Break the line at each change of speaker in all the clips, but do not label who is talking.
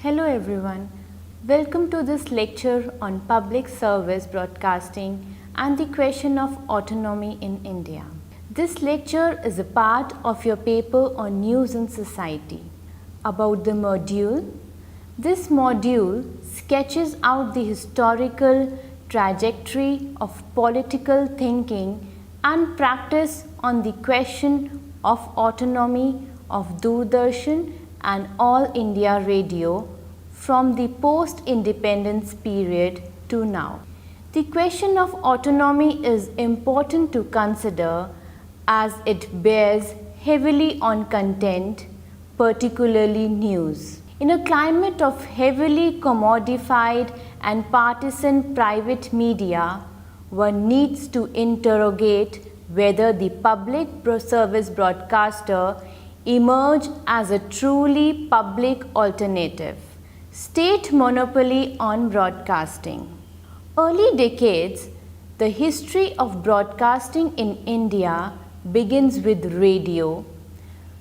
Hello everyone. Welcome to this lecture on public service broadcasting and the question of autonomy in India. This lecture is a part of your paper on news and society. About the module, this module sketches out the historical trajectory of political thinking and practice on the question of autonomy of Doordarshan and All India Radio from the post-independence period to now. The question of autonomy is important to consider as it bears heavily on content, particularly news. In a climate of heavily commodified and partisan private media, one needs to interrogate whether the public service broadcaster emerge as a truly public alternative. State monopoly on broadcasting. Early decades, the history of broadcasting in India begins with radio.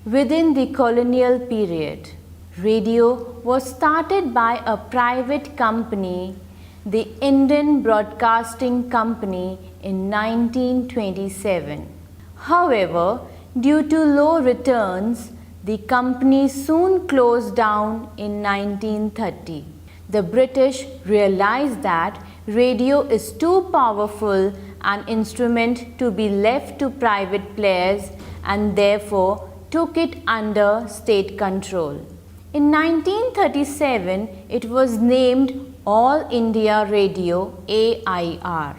Within the colonial period, radio was started by a private company, the Indian Broadcasting Company, in 1927. However, due to low returns, the company soon closed down in 1930. The British realized that radio is too powerful an instrument to be left to private players and therefore took it under state control. In 1937, it was named All India Radio AIR.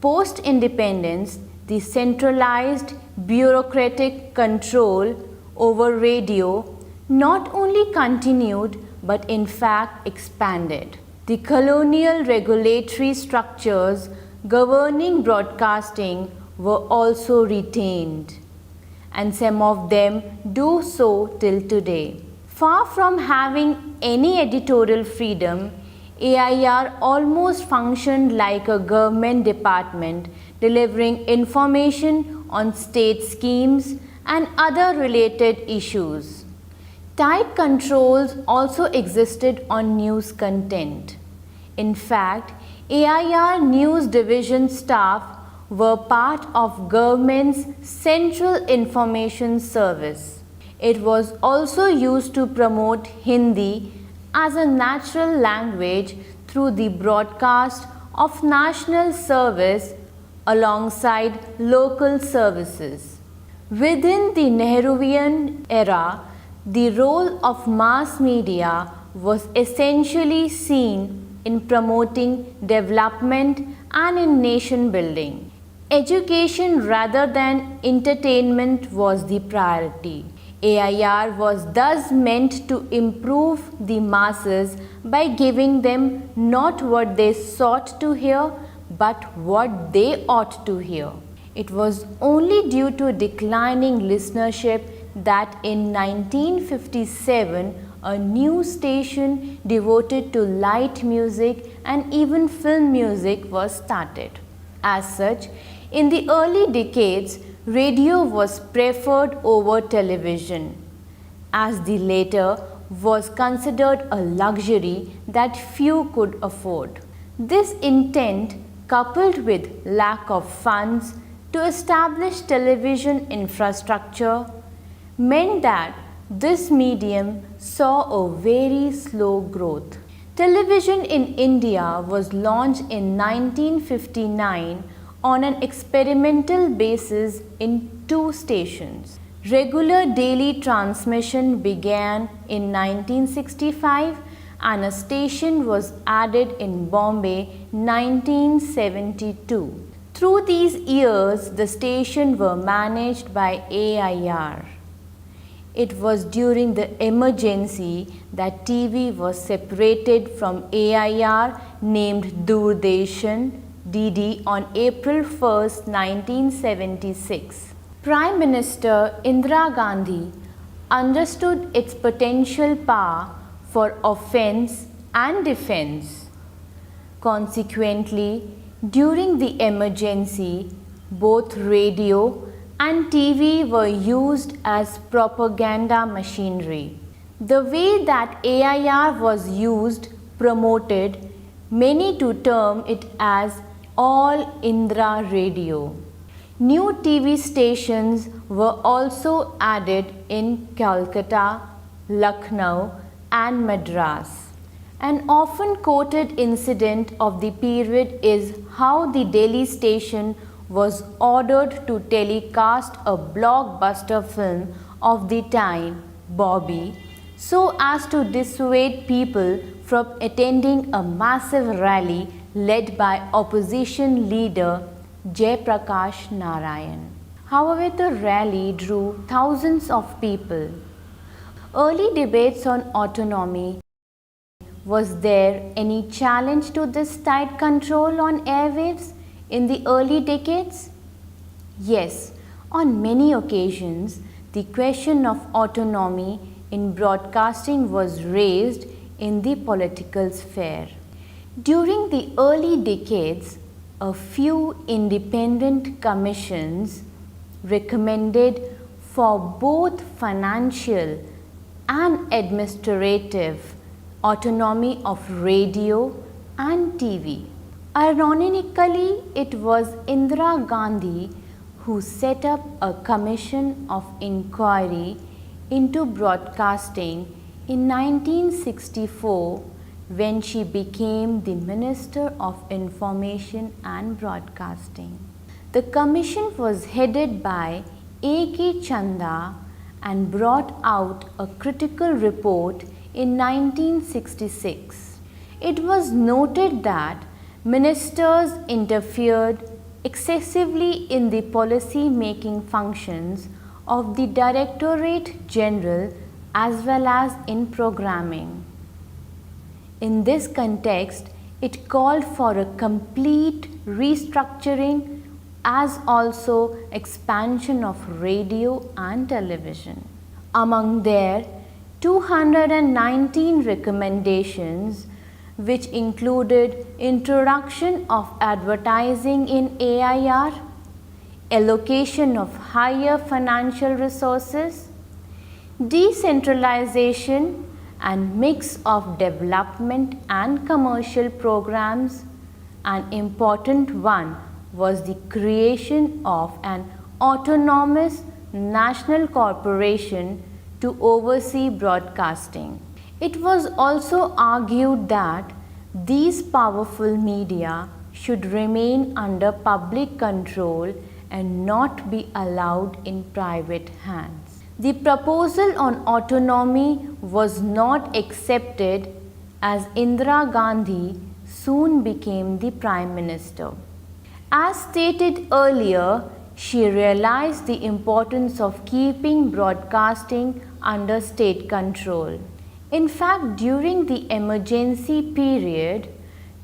Post-independence, the centralized bureaucratic control over radio not only continued but in fact expanded. The colonial regulatory structures governing broadcasting were also retained, and some of them do so till today. Far from having any editorial freedom, AIR almost functioned like a government department delivering information on state schemes and other related issues. Tight controls also existed on news content. In fact, AIR News Division staff were part of government's Central Information Service. It was also used to promote Hindi as a natural language through the broadcast of national service alongside local services. Within the Nehruvian era, the role of mass media was essentially seen in promoting development and in nation building. Education rather than entertainment was the priority. AIR was thus meant to improve the masses by giving them not what they sought to hear, but what they ought to hear. It was only due to declining listenership that in 1957 a new station devoted to light music and even film music was started. As such, in the early decades, radio was preferred over television, as the latter was considered a luxury that few could afford. This intent, coupled with lack of funds to establish television infrastructure, meant that this medium saw a very slow growth. Television in India was launched in 1959 on an experimental basis in 2 stations. Regular daily transmission began in 1965 and a station was added in Bombay 1972. Through these years, the stations were managed by AIR. It was during the emergency that TV was separated from AIR, named Doordarshan DD on April 1, 1976. Prime Minister Indira Gandhi understood its potential power for offense and defense. Consequently, during the emergency, both radio and TV were used as propaganda machinery. The way that AIR was used promoted many to term it as All Indra Radio. New TV stations were also added in Calcutta, Lucknow, and Madras. An often quoted incident of the period is how the Delhi station was ordered to telecast a blockbuster film of the time, Bobby, so as to dissuade people from attending a massive rally led by opposition leader Jayaprakash Narayan. However, the rally drew thousands of people. Early debates on autonomy. Was there any challenge to this tight control on airwaves in the early decades? Yes, on many occasions, the question of autonomy in broadcasting was raised in the political sphere. During the early decades, a few independent commissions recommended for both financial and administrative autonomy of radio and TV. Ironically, it was Indira Gandhi who set up a commission of inquiry into broadcasting in 1964 when she became the Minister of Information and Broadcasting. The commission was headed by A.K. Chanda and brought out a critical report in 1966. It was noted that ministers interfered excessively in the policy making functions of the Directorate General as well as in programming. In this context, it called for a complete restructuring as also expansion of radio and television. Among their 219 recommendations, which included introduction of advertising in AIR, allocation of higher financial resources, decentralization and mix of development and commercial programs, an important one was the creation of an autonomous national corporation to oversee broadcasting. It was also argued that these powerful media should remain under public control and not be allowed in private hands. The proposal on autonomy was not accepted as Indira Gandhi soon became the Prime Minister. As stated earlier, she realized the importance of keeping broadcasting under state control. In fact, during the emergency period,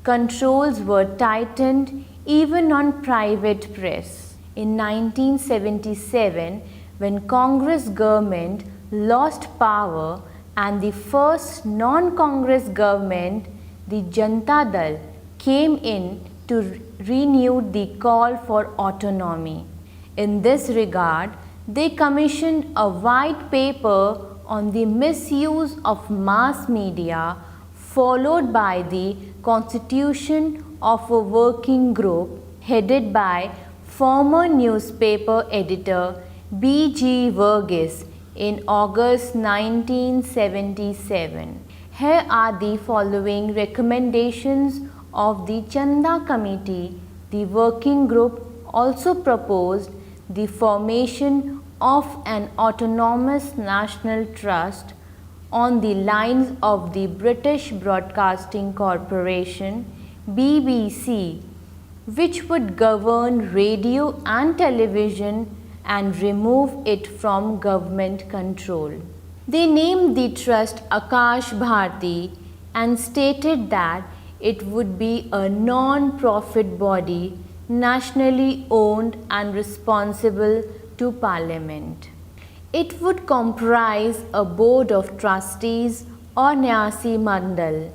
controls were tightened even on private press. In 1977, when Congress government lost power and the first non-Congress government, the Janata Dal, came in to renew the call for autonomy. In this regard, they commissioned a white paper on the misuse of mass media, followed by the constitution of a working group headed by former newspaper editor B.G. Verghese in August 1977. Here are the following recommendations of the Chanda Committee. The working group also proposed the formation of an autonomous national trust on the lines of the British Broadcasting Corporation BBC, which would govern radio and television and remove it from government control. They named the trust Akash Bharti and stated that it would be a non-profit body, nationally owned and responsible to Parliament. It would comprise a board of trustees or Nyasi Mandal.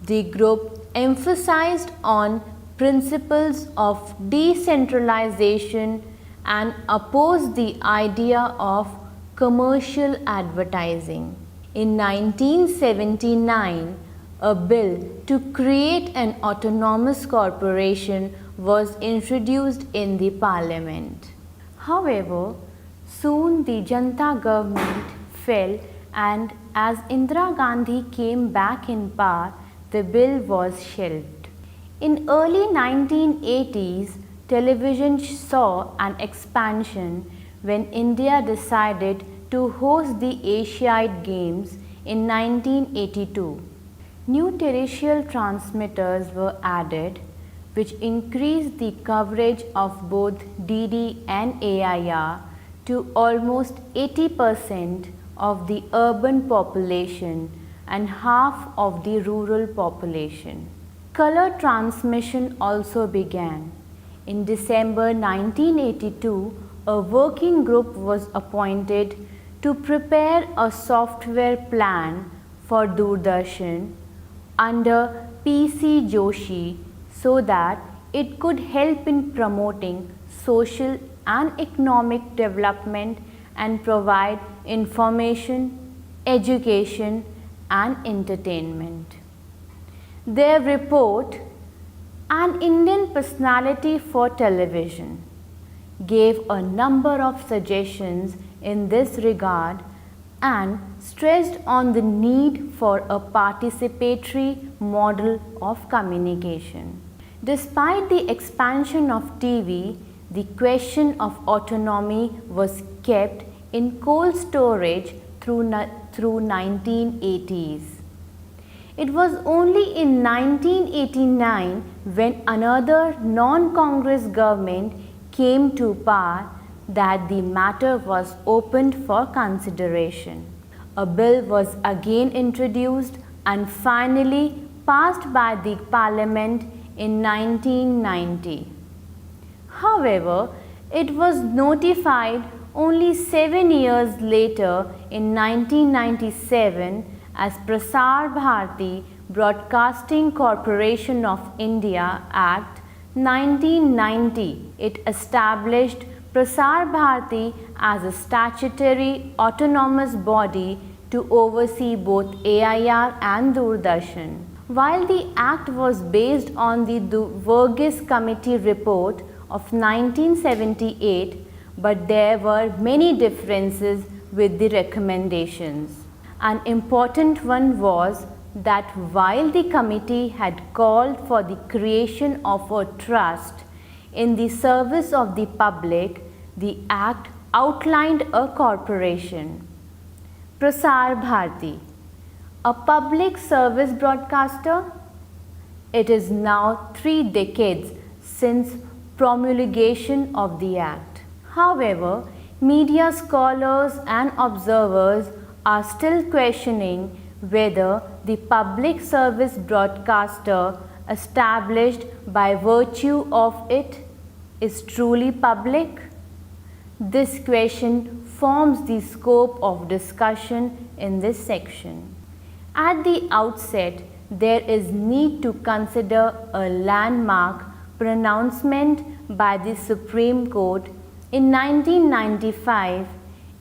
The group emphasized on principles of decentralization and opposed the idea of commercial advertising. In 1979, a bill to create an autonomous corporation was introduced in the parliament. However, soon the Janata government fell, and as Indira Gandhi came back in power, the bill was shelved. In early 1980s, television saw an expansion when India decided to host the Asiad Games in 1982. New terrestrial transmitters were added, which increased the coverage of both DD and AIR to almost 80% of the urban population and half of the rural population. Color transmission also began. In December 1982, a working group was appointed to prepare a software plan for Doordarshan under P.C. Joshi so that it could help in promoting social and economic development and provide information, education, and entertainment. Their report, An Indian Personality for Television, gave a number of suggestions in this regard and stressed on the need for a participatory model of communication. Despite the expansion of TV, the question of autonomy was kept in cold storage through 1980s. It was only in 1989 when another non-Congress government came to power that the matter was opened for consideration. A bill was again introduced and finally passed by the Parliament in 1990. However, it was notified only 7 years later in 1997 as Prasar Bharati Broadcasting Corporation of India Act 1990. It established Prasar Bharati as a statutory autonomous body to oversee both AIR and Doordarshan. While the act was based on the Verghese Committee report of 1978, but there were many differences with the recommendations. An important one was that while the committee had called for the creation of a trust in the service of the public, the Act outlined a corporation, Prasar Bharati, a public service broadcaster. It is now 3 decades since promulgation of the Act. However, media scholars and observers are still questioning whether the public service broadcaster established by virtue of it is truly public. This question forms the scope of discussion in this section. At the outset, there is need to consider a landmark pronouncement by the Supreme Court in 1995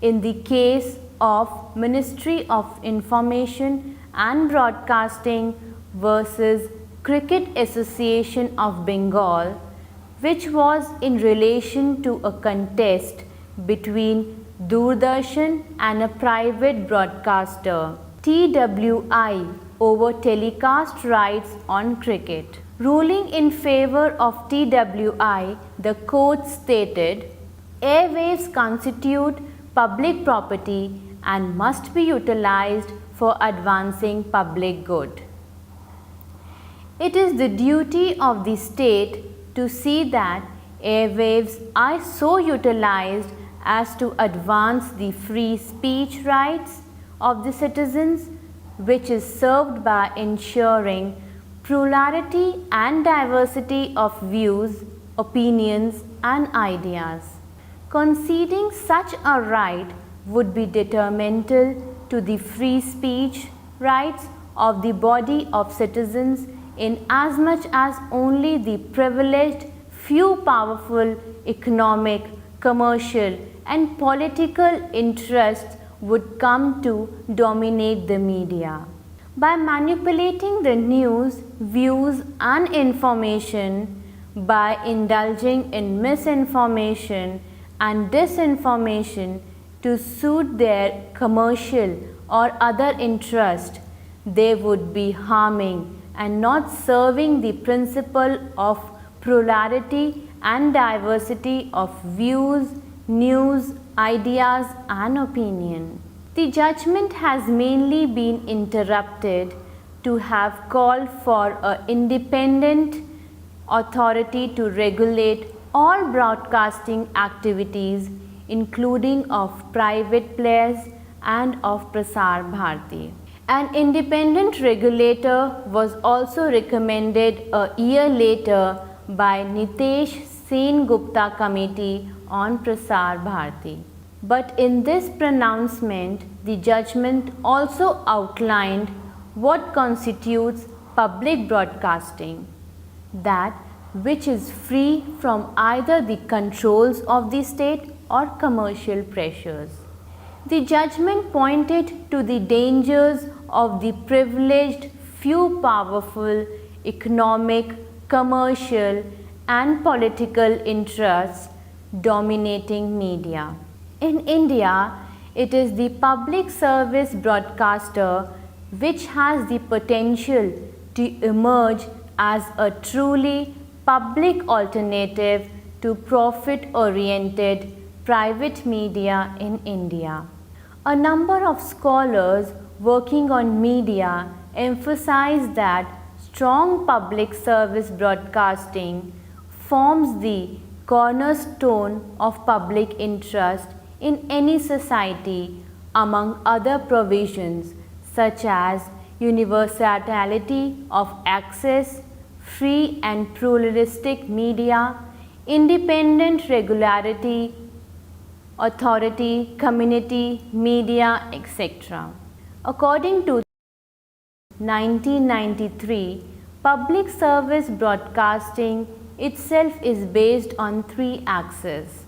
in the case of Ministry of Information and Broadcasting versus Cricket Association of Bengal, which was in relation to a contest between Doordarshan and a private broadcaster, TWI, over telecast rights on cricket. Ruling in favor of TWI, the court stated, airwaves constitute public property and must be utilized for advancing public good. It is the duty of the state to see that airwaves are so utilized as to advance the free speech rights of the citizens, which is served by ensuring plurality and diversity of views, opinions, and ideas. Conceding such a right would be detrimental to the free speech rights of the body of citizens, inasmuch as only the privileged few powerful economic, commercial, and political interests would come to dominate the media. By manipulating the news, views, and information, by indulging in misinformation and disinformation to suit their commercial or other interest, they would be harming and not serving the principle of plurality and diversity of views, news, ideas, and opinion. The judgment has mainly been interrupted to have called for an independent authority to regulate all broadcasting activities, including of private players and of Prasar Bharati. An independent regulator was also recommended a year later by Nitesh Sen Gupta Committee on Prasar Bharati. But in this pronouncement, the judgment also outlined what constitutes public broadcasting, that which is free from either the controls of the state or commercial pressures. The judgment pointed to the dangers of the privileged few powerful economic, commercial, and political interests dominating media. In India, it is the public service broadcaster which has the potential to emerge as a truly public alternative to profit-oriented private media in India. A number of scholars working on media emphasize that strong public service broadcasting forms the cornerstone of public interest in any society, among other provisions such as universality of access, free and pluralistic media, independent regularity, authority, community, media, etc. According to 1993, public service broadcasting itself is based on three axes: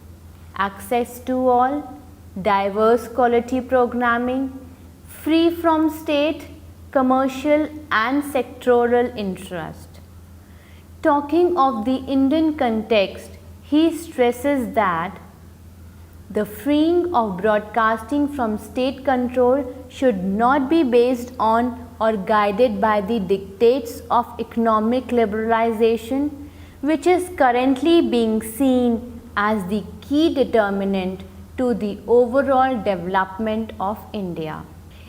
access to all, diverse quality programming, free from state, commercial and sectoral interest. Talking of the Indian context, he stresses that the freeing of broadcasting from state control should not be based on or guided by the dictates of economic liberalization, which is currently being seen as the key determinant to the overall development of India.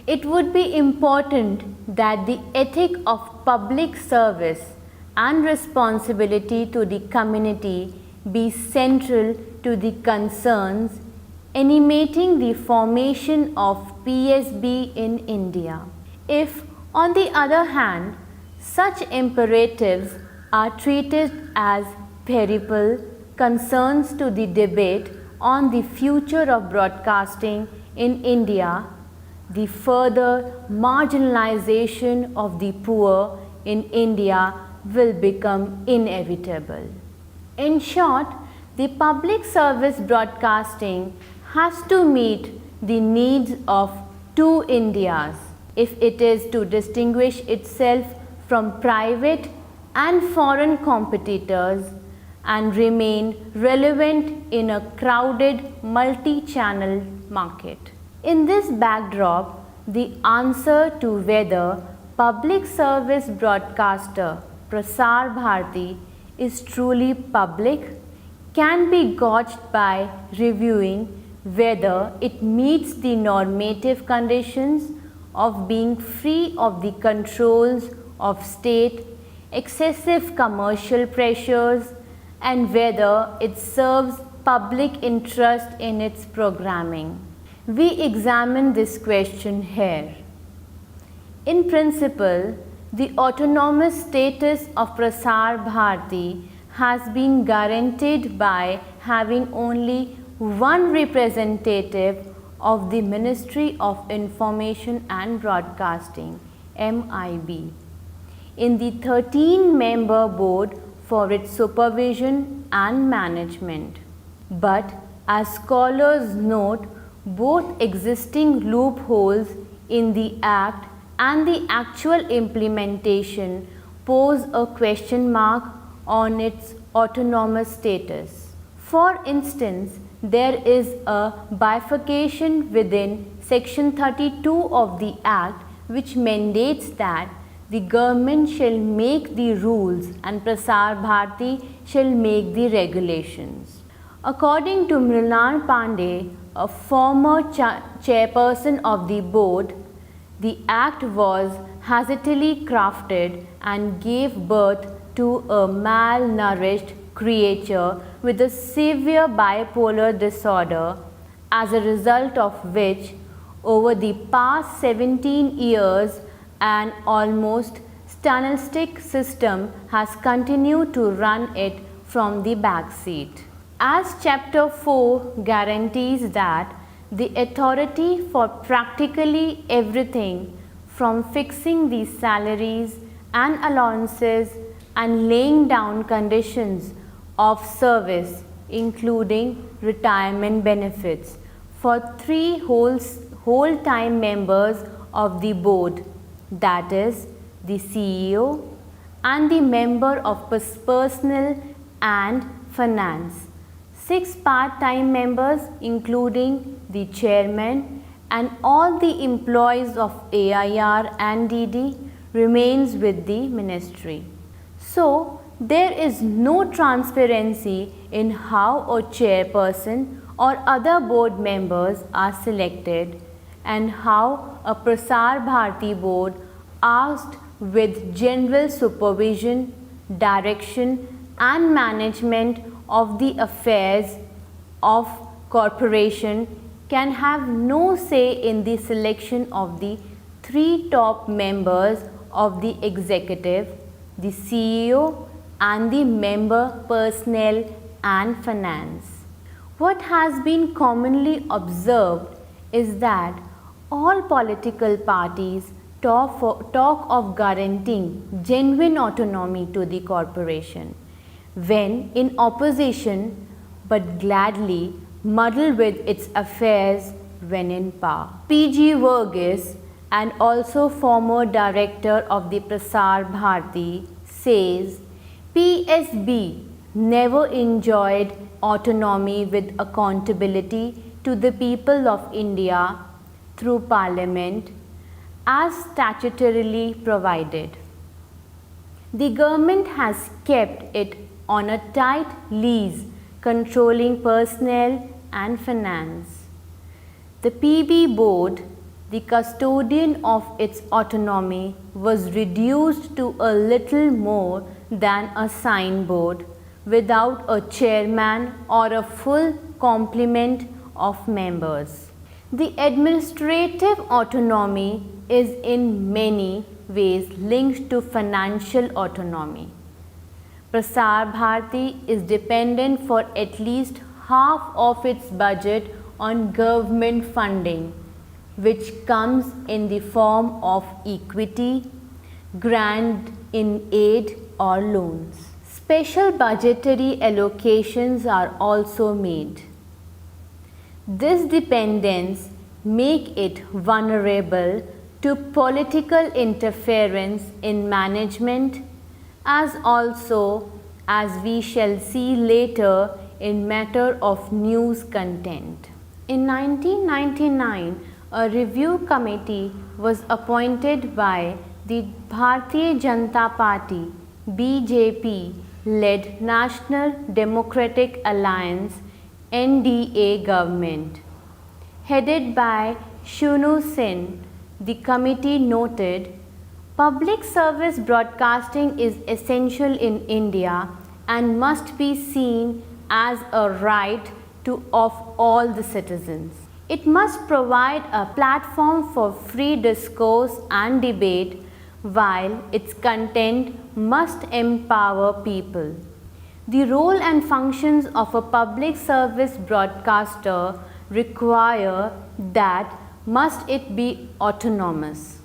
It would be important that the ethic of public service and responsibility to the community be central to the concerns animating the formation of PSB in India. If, on the other hand, such imperatives are treated as peripheral concerns to the debate on the future of broadcasting in India, the further marginalization of the poor in India will become inevitable. In short, the public service broadcasting has to meet the needs of two Indias if it is to distinguish itself from private and foreign competitors and remain relevant in a crowded multi-channel market. In this backdrop, the answer to whether public service broadcaster Prasar Bharati is truly public can be gauged by reviewing whether it meets the normative conditions of being free of the controls of state, excessive commercial pressures, and whether it serves public interest in its programming. We examine this question here. In principle, the autonomous status of Prasar Bharati has been guaranteed by having only one representative of the Ministry of Information and Broadcasting (MIB) in the 13-member board for its supervision and management. But as scholars note, both existing loopholes in the Act and the actual implementation pose a question mark on its autonomous status. For instance, there is a bifurcation within Section 32 of the Act which mandates that the government shall make the rules and Prasar Bharati shall make the regulations. According to Mrinal Pandey, a former chairperson of the board, the Act was hastily crafted and gave birth to a malnourished creature with a severe bipolar disorder, as a result of which, over the past 17 years, an almost stylistic system has continued to run it from the back seat. As Chapter 4 guarantees that the authority for practically everything from fixing the salaries and allowances and laying down conditions of service, including retirement benefits, for 3 whole-time members of the board, that is, the CEO and the member of personnel and finance, 6 part-time members including the chairman, and all the employees of AIR and DD remains with the ministry. So, there is no transparency in how a chairperson or other board members are selected and how a Prasar Bharati board asked with general supervision, direction and management of the affairs of corporation can have no say in the selection of the 3 top members of the executive, the CEO and the member personnel and finance. What has been commonly observed is that all political parties talk of guaranteeing genuine autonomy to the corporation when in opposition, but gladly muddle with its affairs when in power. P.G. Verghese, and also former director of the Prasar Bharati, says PSB never enjoyed autonomy with accountability to the people of India through Parliament as statutorily provided. The government has kept it on a tight leash, controlling personnel and finance. The PB board, the custodian of its autonomy, was reduced to a little more than a signboard, without a chairman or a full complement of members. The administrative autonomy is in many ways linked to financial autonomy. Prasar Bharati is dependent for at least half of its budget on government funding, which comes in the form of equity, grant in aid or loans. Special budgetary allocations are also made. This dependence makes it vulnerable to political interference in management, as also as we shall see later in matter of news content. In 1999, a review committee was appointed by the Bharatiya Janata Party BJP led National Democratic Alliance NDA government. Headed by Shunu Sen, the committee noted, public service broadcasting is essential in India and must be seen as a right of all the citizens. It must provide a platform for free discourse and debate, while its content must empower people. The role and functions of a public service broadcaster require that must it be autonomous.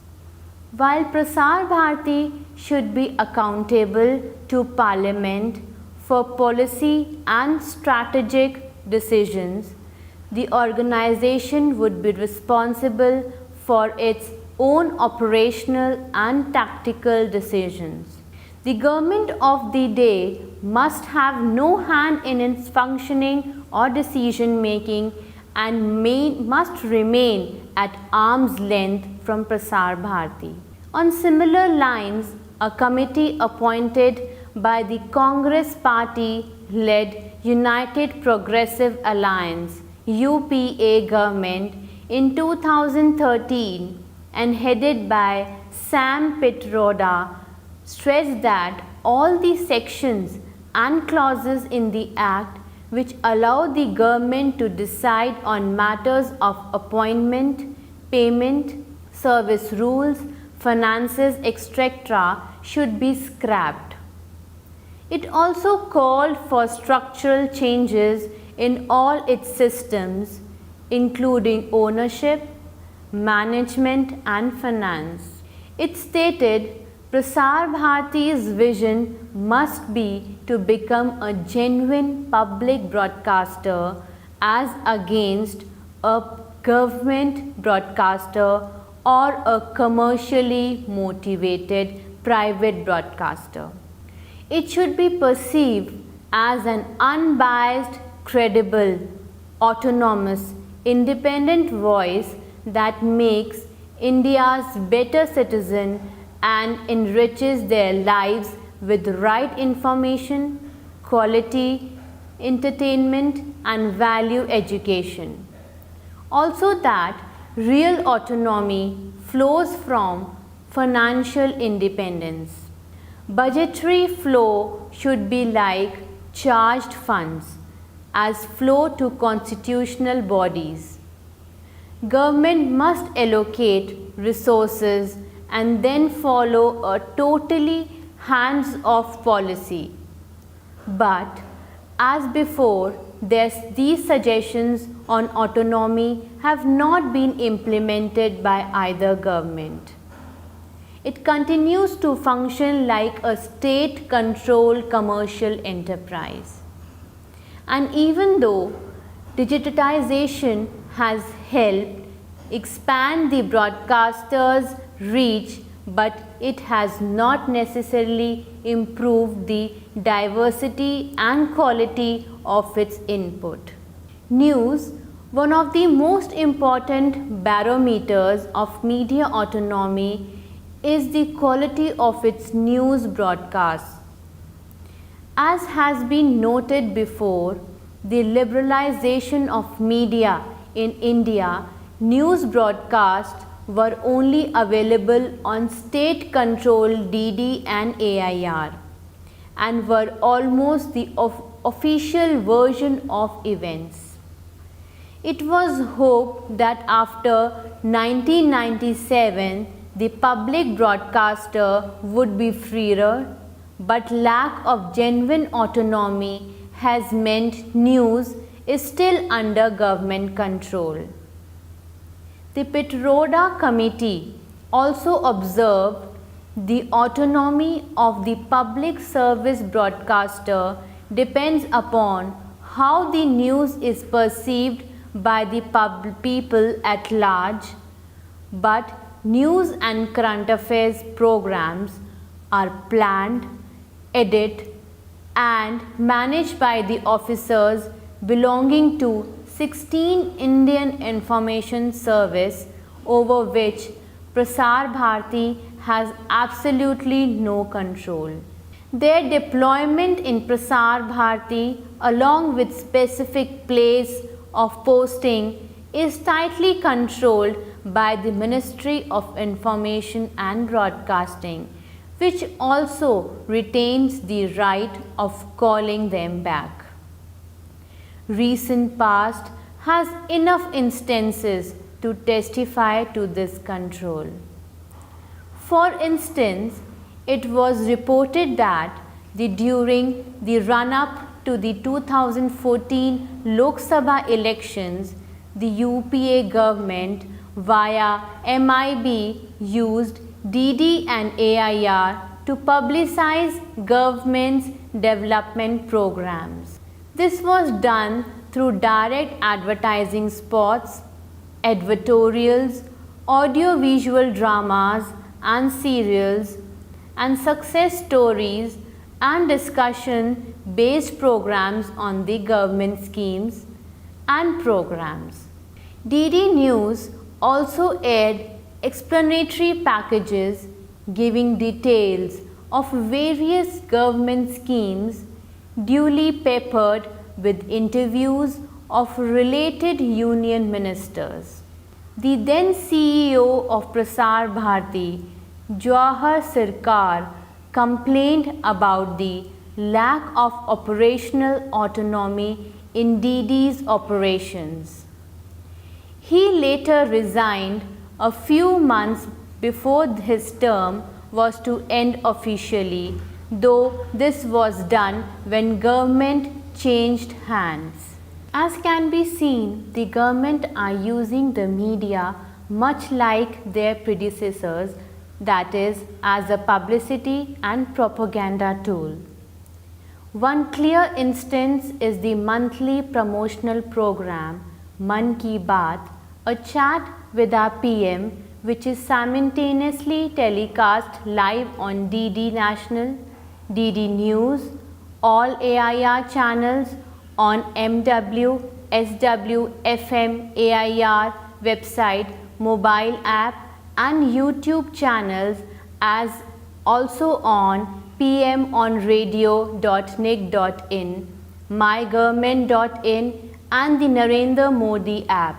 While Prasar Bharati should be accountable to Parliament for policy and strategic decisions, The organization would be responsible for its own operational and tactical decisions. The government of the day must have no hand in its functioning or decision making and must remain at arm's length from Prasar Bharati. On similar lines, a committee appointed by the Congress Party-led United Progressive Alliance UPA government in 2013 and headed by Sam Pitroda stressed that all the sections and clauses in the Act which allow the government to decide on matters of appointment, payment, service rules, finances, etc. should be scrapped. It also called for structural changes in all its systems, including ownership, management and finance. It stated Prasar Bharati's vision must be to become a genuine public broadcaster as against a government broadcaster or a commercially motivated private broadcaster. It should be perceived as an unbiased, credible, autonomous, independent voice that makes India's better citizen and enriches their lives with right information, quality, entertainment and value education. Also that real autonomy flows from financial independence. Budgetary flow should be like charged funds as flow to constitutional bodies. Government must allocate resources and then follow a totally hands-off policy. But as before, these suggestions on autonomy have not been implemented by either government. It continues to function like a state-controlled commercial enterprise. And even though digitization has helped expand the broadcaster's reach, but it has not necessarily improved the diversity and quality of its input. News, one of the most important barometers of media autonomy, is the quality of its news broadcasts. As has been noted before, the liberalization of media in India, news broadcasts were only available on state-controlled DD and AIR and were almost the official version of events. It was hoped that after 1997, the public broadcaster would be freer, but lack of genuine autonomy has meant news is still under government control. The Pitroda Committee also observed the autonomy of the public service broadcaster depends upon how the news is perceived by the people at large, but news and current affairs programs are planned, edited and managed by the officers belonging to 16 Indian Information Service, over which Prasar Bharati has absolutely no control. Their deployment in Prasar Bharati along with specific place of posting is tightly controlled by the Ministry of Information and Broadcasting, which also retains the right of calling them back. Recent past has enough instances to testify to this control. For instance, it was reported that during the run-up to the 2014 Lok Sabha elections, the UPA government via MIB used DD and AIR to publicize government's development programs. This was done through direct advertising spots, advertorials, audiovisual dramas and serials, and success stories and discussion based programs on the government schemes and programs. DD News also aired explanatory packages giving details of various government schemes, duly peppered with interviews of related union ministers. The then CEO of Prasar Bharati, Jawahar Sircar, complained about the lack of operational autonomy in DD's operations. He later resigned a few months before his term was to end officially, though this was done when government changed hands. As can be seen, the government are using the media much like their predecessors, that is, as a publicity and propaganda tool. One clear instance is the monthly promotional program Mann Ki Baat, a chat with our PM, which is simultaneously telecast live on DD National, DD News, all AIR channels, on MW, SW, FM, AIR website, mobile app and YouTube channels, as also on pmonradio.nic.in, mygovernment.in and the Narendra Modi app.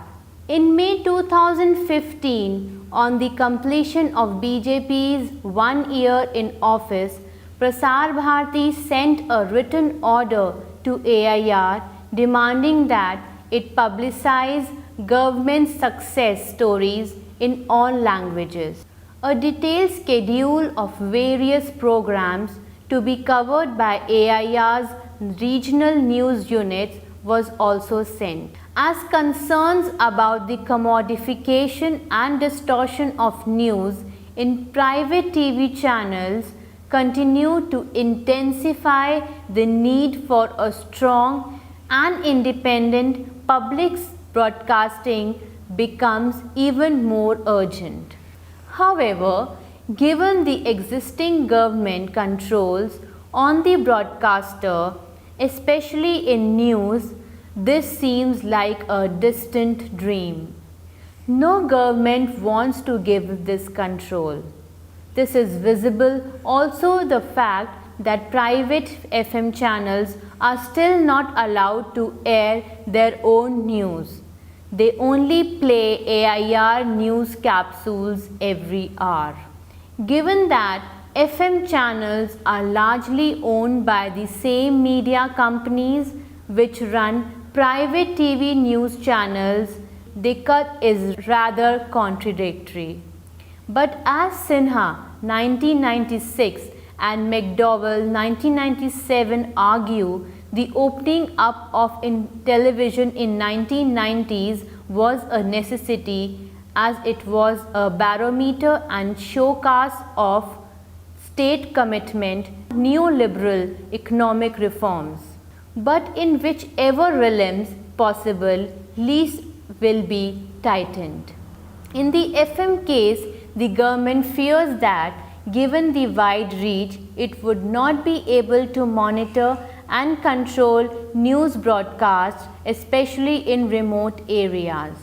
In May 2015, on the completion of BJP's 1 year in office, Prasar Bharati sent a written order to AIR demanding that it publicize government success stories in all languages. A detailed schedule of various programs to be covered by AIR's regional news units was also sent. As concerns about the commodification and distortion of news in private TV channels continue to intensify, the need for a strong and independent public broadcasting becomes even more urgent. However, given the existing government controls on the broadcaster, especially in news, this seems like a distant dream. No government wants to give this control. This is visible also the fact that private FM channels are still not allowed to air their own news. They only play AIR news capsules every hour. Given that FM channels are largely owned by the same media companies which run private TV news channels, the cut is rather contradictory. But as Sinha 1996 and McDowell 1997 argue, the opening up of television in 1990s was a necessity, as it was a barometer and showcase of state commitment, neoliberal economic reforms. But in whichever realms possible, leash will be tightened. In the FM case, the government fears that given the wide reach, it would not be able to monitor and control news broadcasts, especially in remote areas.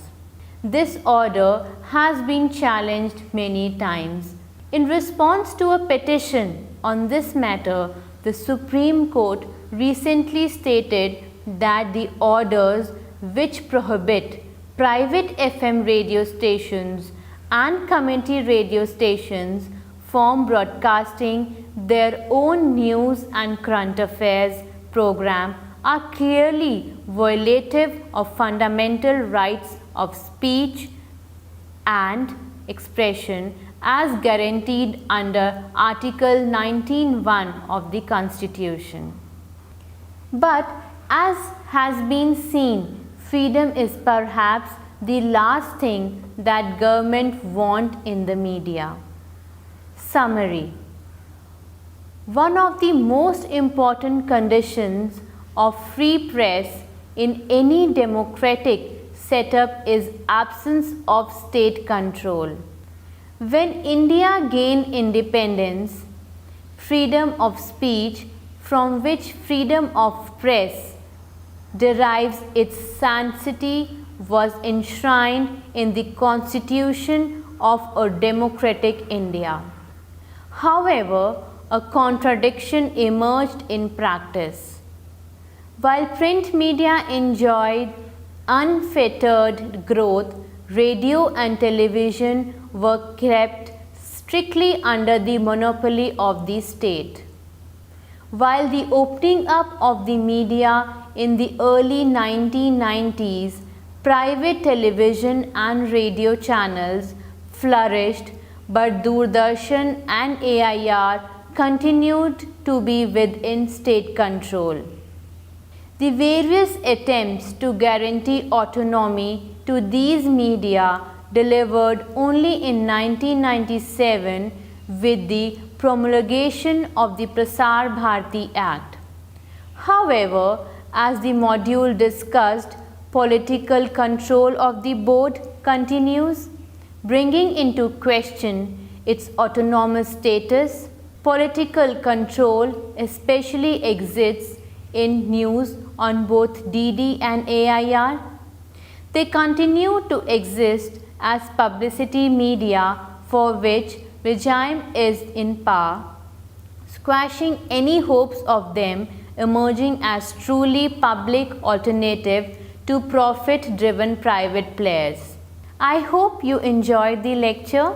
This order has been challenged many times. In response to a petition on this matter, the Supreme Court recently stated that the orders which prohibit private FM radio stations and community radio stations from broadcasting their own news and current affairs program are clearly violative of fundamental rights of speech and expression as guaranteed under Article 19(1) of the Constitution. But as has been seen, freedom is perhaps the last thing that government want in the media. Summary. One of the most important conditions of free press in any democratic setup is absence of state control. When India gained independence, freedom of speech, from which freedom of press derives its sanctity, was enshrined in the constitution of a democratic India. However, a contradiction emerged in practice. While print media enjoyed unfettered growth, radio and television were kept strictly under the monopoly of the state. While the opening up of the media in the early 1990s, private television and radio channels flourished, but Doordarshan and AIR continued to be within state control. The various attempts to guarantee autonomy to these media delivered only in 1997 with the promulgation of the Prasar Bharati Act. However, as the module discussed, political control of the board continues, bringing into question its autonomous status. Political control especially exists in news on both DD and AIR. They continue to exist as publicity media for which regime is in power, squashing any hopes of them emerging as truly public alternative to profit-driven private players. I hope you enjoyed the lecture.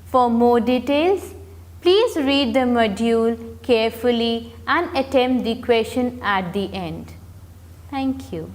For more details, please read the module carefully and attempt the question at the end. Thank you.